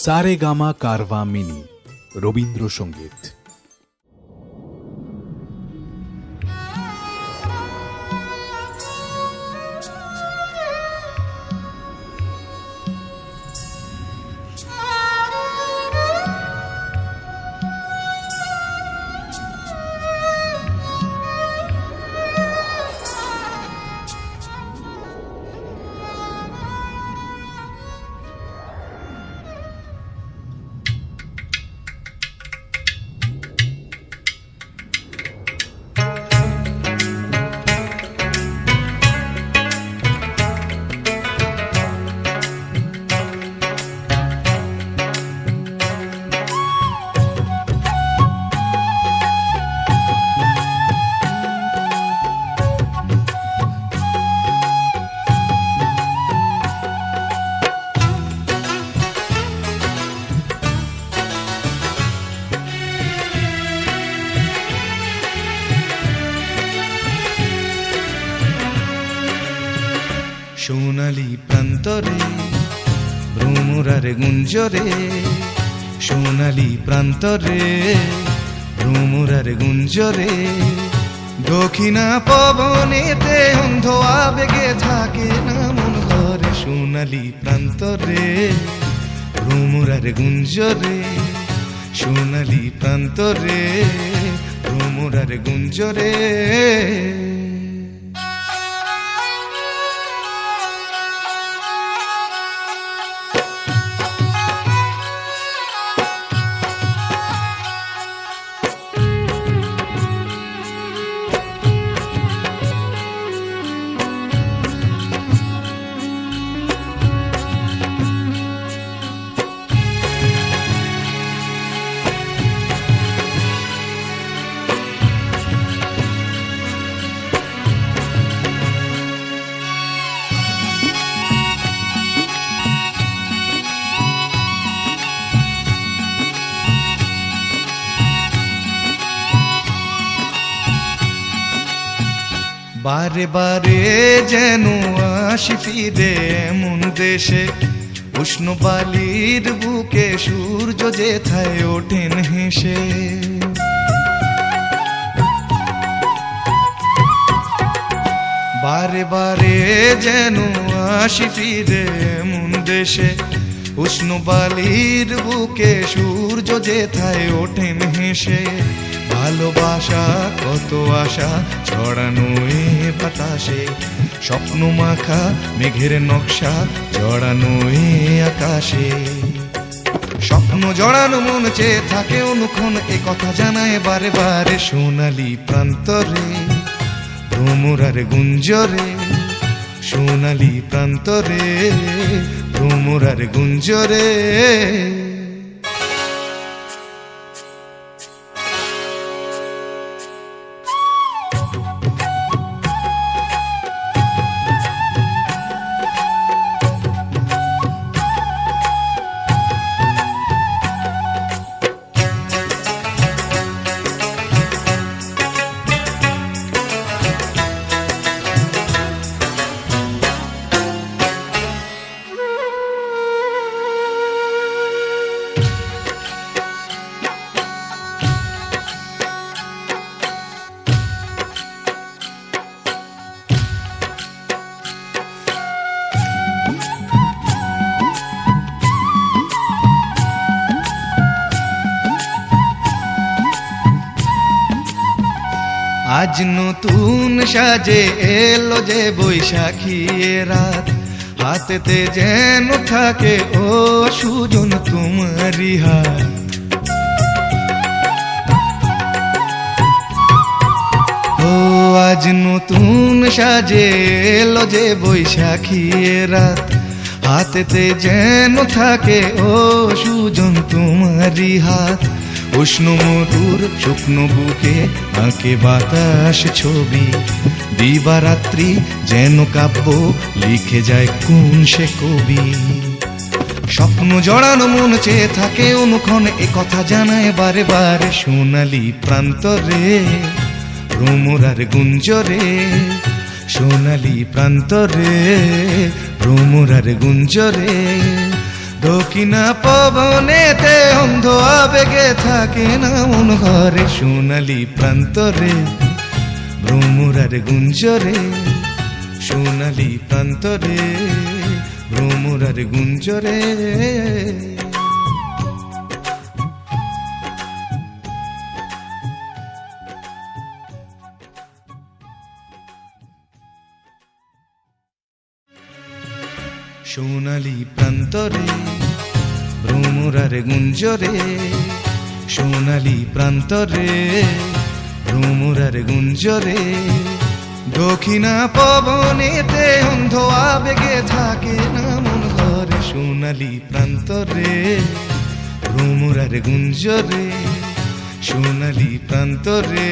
Saregama Carvaan mini Rabindrasangeet. সোনালি প্রান্তরে ভ্রমরার গুঞ্জরে, সোনালি প্রান্তরে ভ্রমরার গুঞ্জরে, দক্ষিণা পবনেতে অন্ধ আবেগে থাকে না মন ঘরে। সোনালি প্রান্তরে ভ্রমরার গুঞ্জরে, সোনালি প্রান্তরে ভ্রমরার গুঞ্জরে। বারে বারে যেন আসি ফিরে এমন দেশে, উষ্ণ বালির বুকে সূর্য যেথায় ওঠেন হেসে। বারে বারে যেন আসি ফিরে এমন দেশে, উষ্ণ বালির বুকে সূর্য যেথায় ওঠেন হেসে। ভালোবাসা কত আশা ছড়ানো এ বাতাসে, স্বপ্ন মাখা মেঘের নকশা জড়ানো এ আকাশে। স্বপ্ন জড়ানো মন চেয়ে থাকে অনুক্ষণ, এ কথা জানায় বারে বারে। সোনালি প্রান্তরে ভ্রমরার গুঞ্জরে, সোনালি প্রান্তরে ভ্রমরার গুঞ্জরে। আজ নতুন সাজে এলো যে বৈশাখী রাত, হাতেতে যেন থাকে ও সুজন তোমারই হাত। ও আজ নতুন সাজে এলো যে বৈশাখী রাত, হাতেতে যেন থাকে ও সুজন তোমারই হাত। উষ্ণ মধুর শুকনো বুকে আঁকে বাতাস ছবি, দিবারাত্রি যেন কাব্য লিখে যায় কোন সে কবি। স্বপ্ন জড়ানো মন চেয়ে থাকে অনুক্ষণ, এ কথা জানায় বারে বারে। সোনালি প্রান্তরে ভ্রমরার গুঞ্জরে, সোনালি প্রান্তরে ভ্রমরার গুঞ্জরে, দক্ষিণা পবনেতে অন্ধ আবেগে থাকে না মন ঘরে, সোনালি প্রান্তরে ভ্রমরার গুঞ্জরে, সোনালি প্রান্তরে ভ্রমরার গুঞ্জরে। সোনালি প্রান্তরে ভ্রমরার গুঞ্জরে, সোনালি প্রান্তরে ভ্রমরার গুঞ্জরে। দক্ষিণা পবনেতে অন্ধ আবেগে থাকে না মন ঘরে, সোনালি প্রান্তরে ভ্রমরার গুঞ্জরে, সোনালি প্রান্তরে।